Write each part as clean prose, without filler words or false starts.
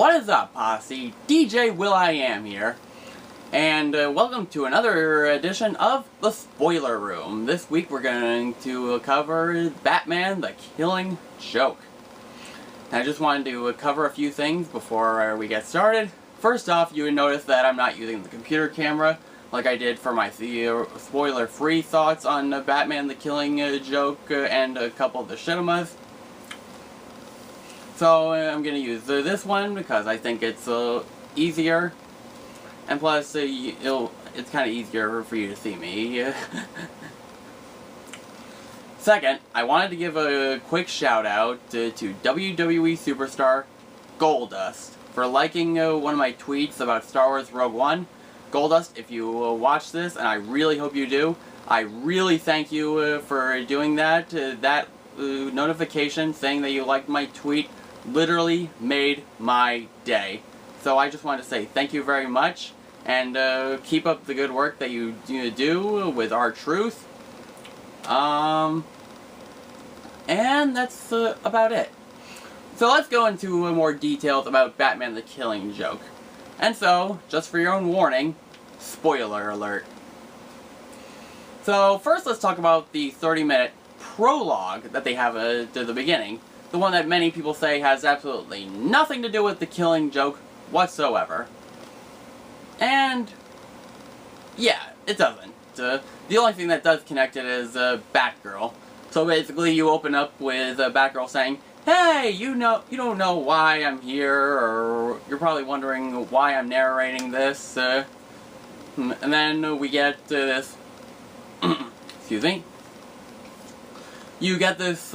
What is up, posse? DJ will.i.am here, and welcome to another edition of The Spoiler Room. This week we're going to cover Batman the Killing Joke. And I just wanted to cover a few things before we get started. First off, you would notice that I'm not using the computer camera like I did for my spoiler-free thoughts on Batman the Killing Joke and a couple of the Shinimas. So I'm going to use this one because I think it's easier, and plus it's kind of easier for you to see me. Second, I wanted to give a quick shout out to WWE superstar Goldust for liking one of my tweets about Star Wars Rogue One. Goldust, if you watch this, and I really hope you do, I really thank you for doing that. That notification saying that you liked my tweet literally made my day. So I just wanted to say thank you very much, and keep up the good work that you do with R-Truth. And that's about it. So let's go into more details about Batman the Killing Joke. And so, just for your own warning, spoiler alert. So first let's talk about the 30-minute prologue that they have at the beginning. The one that many people say has absolutely nothing to do with the Killing Joke whatsoever. And yeah, it doesn't. The only thing that does connect it is Batgirl. So basically you open up with Batgirl saying, "Hey, you don't know why I'm here, or you're probably wondering why I'm narrating this." And then we get this, excuse me, you get this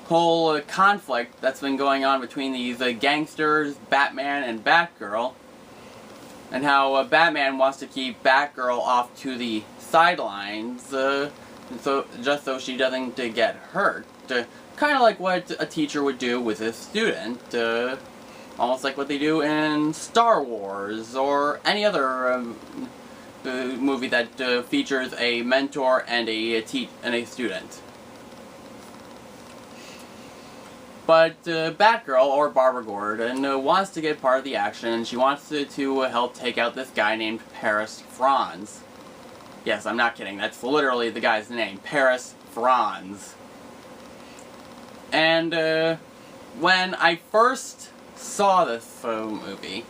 whole conflict that's been going on between these gangsters, Batman and Batgirl, and how Batman wants to keep Batgirl off to the sidelines, so just so she doesn't get hurt. Kind of like what a teacher would do with a student, almost like what they do in Star Wars or any other movie that features a mentor and a student. But Batgirl, or Barbara Gordon, wants to get part of the action, and she wants to help take out this guy named Paris Franz. Yes, I'm not kidding, that's literally the guy's name, Paris Franz. And when I first saw this movie,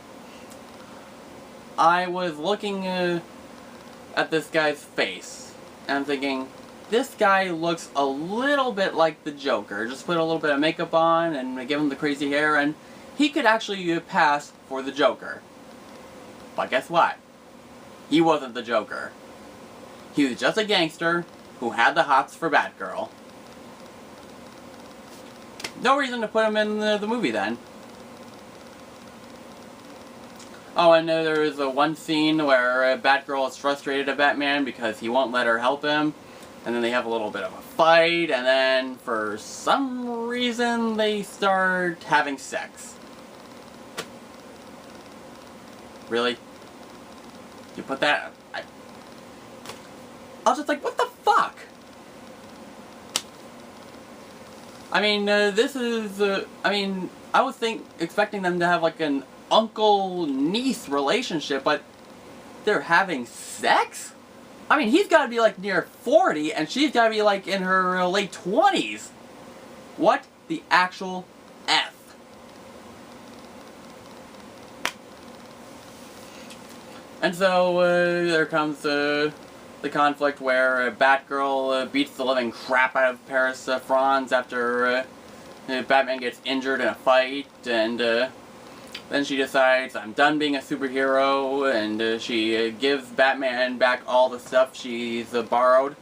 I was looking at this guy's face, and I'm thinking, this guy looks a little bit like the Joker. Just put a little bit of makeup on and give him the crazy hair, and he could actually pass for the Joker. But guess what? He wasn't the Joker. He was just a gangster who had the hots for Batgirl. No reason to put him in the movie then. Oh, and there is one scene where Batgirl is frustrated at Batman because he won't let her help him. And then they have a little bit of a fight, and then for some reason they start having sex. Really? You put that... I was just like, what the fuck? I mean, this is... I mean, I was expecting them to have like an uncle-niece relationship, but they're having sex? I mean, he's got to be like near 40, and she's got to be like in her late 20s. What the actual F? And so, there comes the conflict where Batgirl beats the living crap out of Paris Franz after Batman gets injured in a fight, and then she decides, I'm done being a superhero, and she gives Batman back all the stuff she's borrowed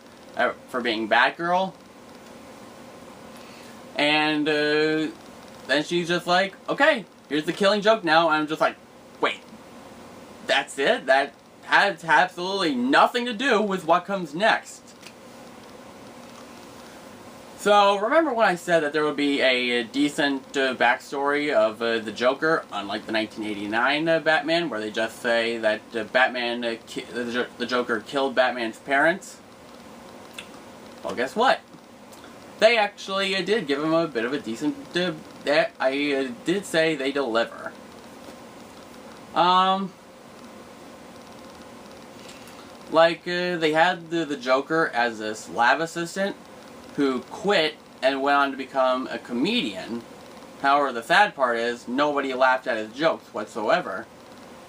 for being Batgirl. And then she's just like, okay, here's the Killing Joke now, and I'm just like, wait, that's it? That has absolutely nothing to do with what comes next. So, remember when I said that there would be a decent backstory of the Joker, unlike the 1989 Batman, where they just say that the Joker killed Batman's parents? Well, guess what? They actually did give him a bit of a decent... I did say they deliver. They had the Joker as this lab assistant who quit and went on to become a comedian. However, the sad part is nobody laughed at his jokes whatsoever.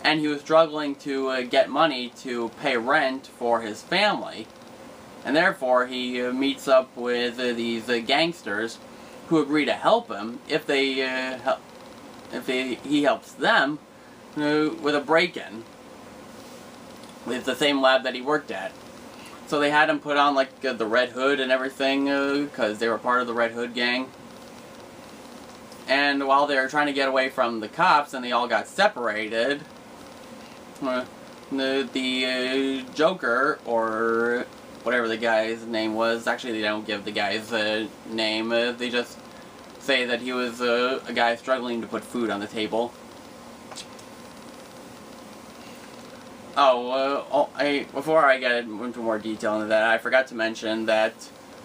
And he was struggling to get money to pay rent for his family. And therefore, he meets up with these gangsters who agree to help him if he helps them with a break-in with the same lab that he worked at. So they had him put on like the Red Hood and everything because they were part of the Red Hood gang. And while they were trying to get away from the cops and they all got separated, the Joker, or whatever the guy's name was, actually they don't give the guy's name, they just say that he was a guy struggling to put food on the table. Before I get into more detail into that, I forgot to mention that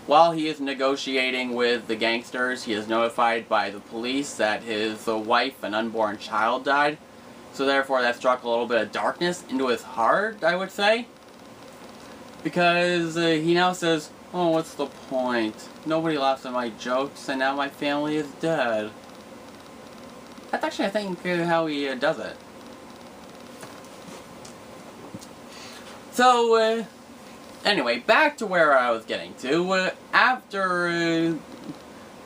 while he is negotiating with the gangsters, he is notified by the police that his wife and unborn child died. So therefore that struck a little bit of darkness into his heart, I would say. Because he now says, oh, what's the point? Nobody laughs at my jokes and now my family is dead. That's actually, I think, how he does it. So, anyway, back to where I was getting to. After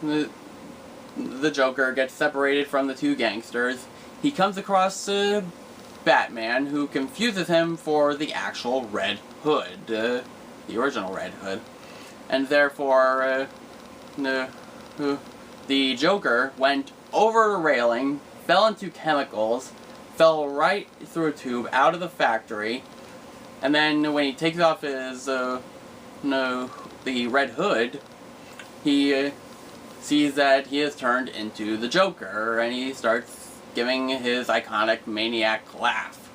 the Joker gets separated from the two gangsters, he comes across Batman, who confuses him for the actual Red Hood, the original Red Hood. And therefore, the Joker went over a railing, fell into chemicals, fell right through a tube out of the factory, and then when he takes off his, the Red Hood, he sees that he has turned into the Joker, and he starts giving his iconic maniac laugh.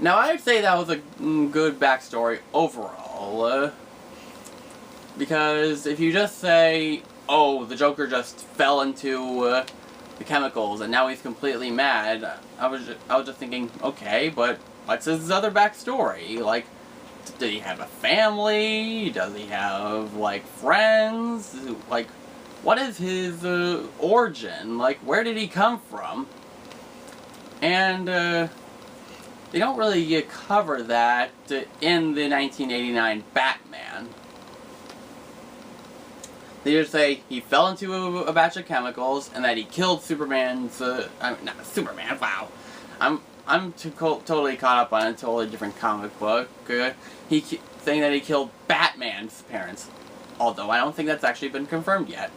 Now, I'd say that was a good backstory overall, because if you just say, oh, the Joker just fell into the chemicals and now he's completely mad, I was just thinking, okay, but what's his other backstory? Like, did he have a family? Does he have, like, friends? Like, what is his origin? Like, where did he come from? And they don't really cover that in the 1989 Batman. They just say he fell into a batch of chemicals and that he killed Superman's. Not Superman. Wow, I'm totally caught up on a totally different comic book. Saying that he killed Batman's parents, although I don't think that's actually been confirmed yet.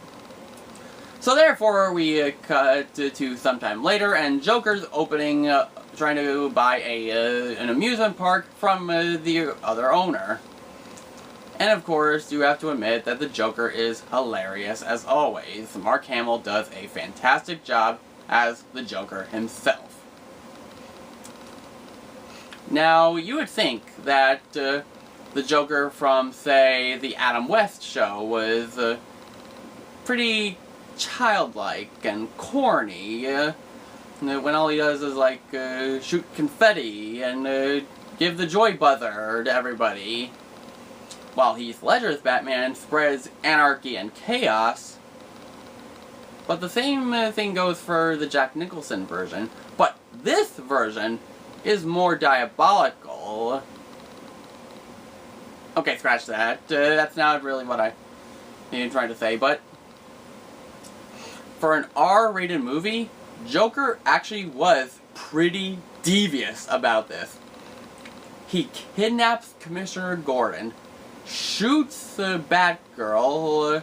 So therefore, we cut to sometime later, and Joker's opening, trying to buy an amusement park from the other owner. And of course, you have to admit that the Joker is hilarious as always. Mark Hamill does a fantastic job as the Joker himself. Now, you would think that the Joker from, say, the Adam West show was pretty childlike and corny, when all he does is, like, shoot confetti and give the joy buzzer to everybody, while Heath Ledger's Batman spreads anarchy and chaos. But the same thing goes for the Jack Nicholson version, but this version is more diabolical. Okay, scratch that. That's not really what I'm trying to say, but for an R-rated movie, Joker actually was pretty devious about this. He kidnaps Commissioner Gordon, shoots the Batgirl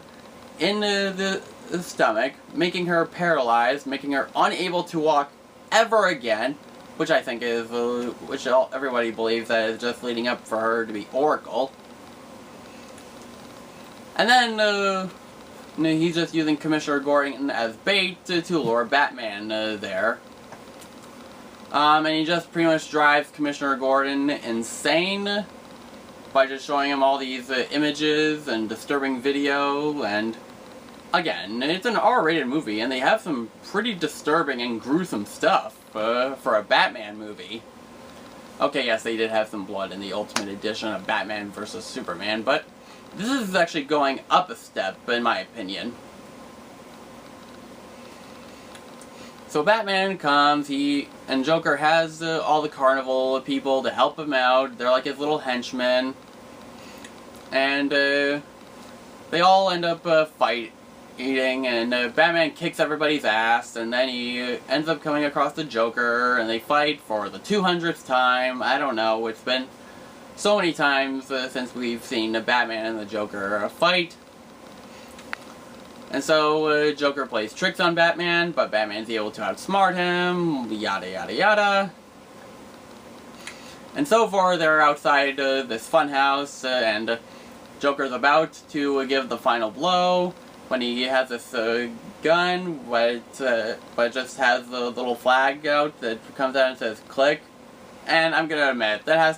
in the stomach, making her paralyzed, making her unable to walk ever again, which I think is, everybody believes that is just leading up for her to be Oracle. And then, he's just using Commissioner Gordon as bait to lure Batman there. And he just pretty much drives Commissioner Gordon insane by just showing him all these images and disturbing video, and again, it's an R-rated movie, and they have some pretty disturbing and gruesome stuff for a Batman movie. Okay, yes, they did have some blood in the Ultimate Edition of Batman vs. Superman, but this is actually going up a step, in my opinion. So Batman comes, and Joker has all the carnival people to help him out. They're like his little henchmen. And they all end up fighting, and Batman kicks everybody's ass, and then he ends up coming across the Joker, and they fight for the 200th time. I don't know, it's been so many times since we've seen the Batman and the Joker fight. And so Joker plays tricks on Batman, but Batman's able to outsmart him, yada yada yada. And so far they're outside this funhouse, and Joker's about to give the final blow when he has this gun, but just has the little flag out that comes out and says click. And I'm gonna admit, that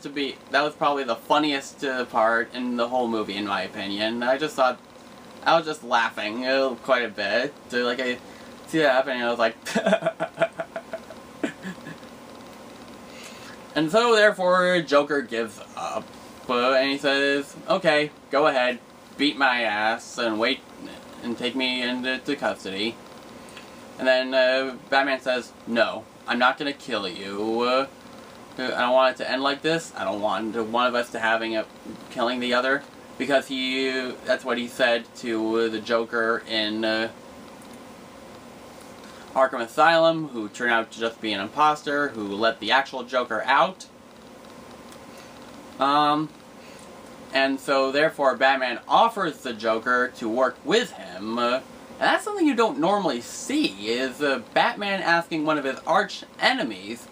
was probably the funniest part in the whole movie, in my opinion. I was just laughing quite a bit. Like, I see that happening, and I was like, and so therefore Joker gives up, and he says, okay, go ahead, beat my ass, and wait, and take me into custody. And then Batman says, no, I'm not gonna kill you. I don't want it to end like this. I don't want one of us to killing the other. Because that's what he said to the Joker in Arkham Asylum, who turned out to just be an imposter, who let the actual Joker out. And so therefore Batman offers the Joker to work with him. And that's something you don't normally see, is Batman asking one of his arch enemies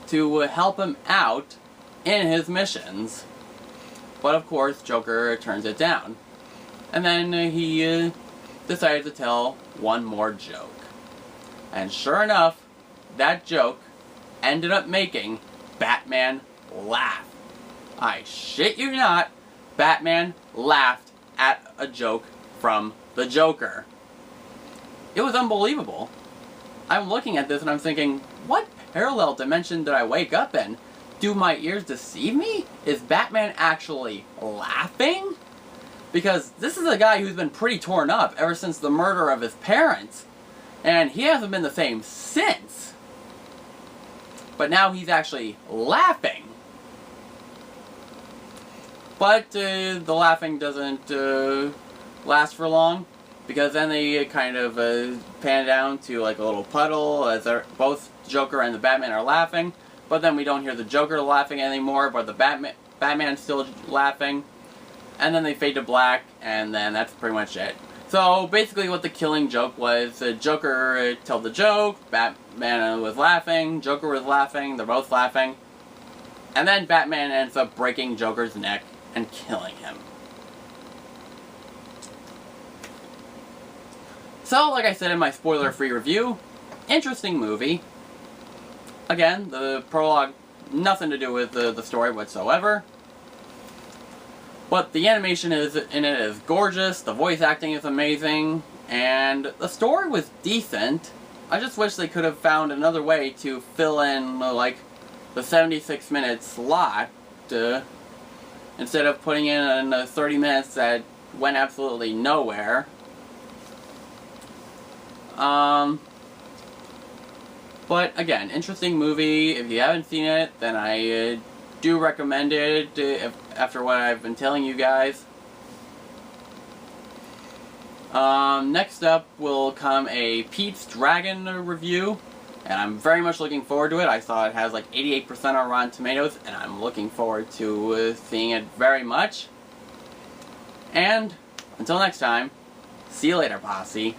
to help him out in his missions. But of course, Joker turns it down. And then he decided to tell one more joke. And sure enough, that joke ended up making Batman laugh. I shit you not, Batman laughed at a joke from the Joker. It was unbelievable. I'm looking at this and I'm thinking, what parallel dimension did I wake up in? Do my ears deceive me? Is Batman actually laughing? Because this is a guy who's been pretty torn up ever since the murder of his parents. And he hasn't been the same since. But now he's actually laughing. But the laughing doesn't last for long. Because then they kind of pan down to like a little puddle as both Joker and the Batman are laughing. But then we don't hear the Joker laughing anymore, but the Batman's still laughing. And then they fade to black, and then that's pretty much it. So basically what the killing joke was, Joker told the joke, Batman was laughing, Joker was laughing, they're both laughing. And then Batman ends up breaking Joker's neck and killing him. So, like I said in my spoiler-free review, interesting movie. Again, the prologue, nothing to do with the story whatsoever. But the animation in it is gorgeous, the voice acting is amazing, and the story was decent. I just wish they could have found another way to fill in, like, the 76-minute slot, instead of putting in 30 minutes that went absolutely nowhere. But again, interesting movie. If you haven't seen it, then I do recommend it after what I've been telling you guys. Next up will come a Pete's Dragon review, and I'm very much looking forward to it. I saw it has like 88% on Rotten Tomatoes, and I'm looking forward to seeing it very much. And until next time, see you later, posse.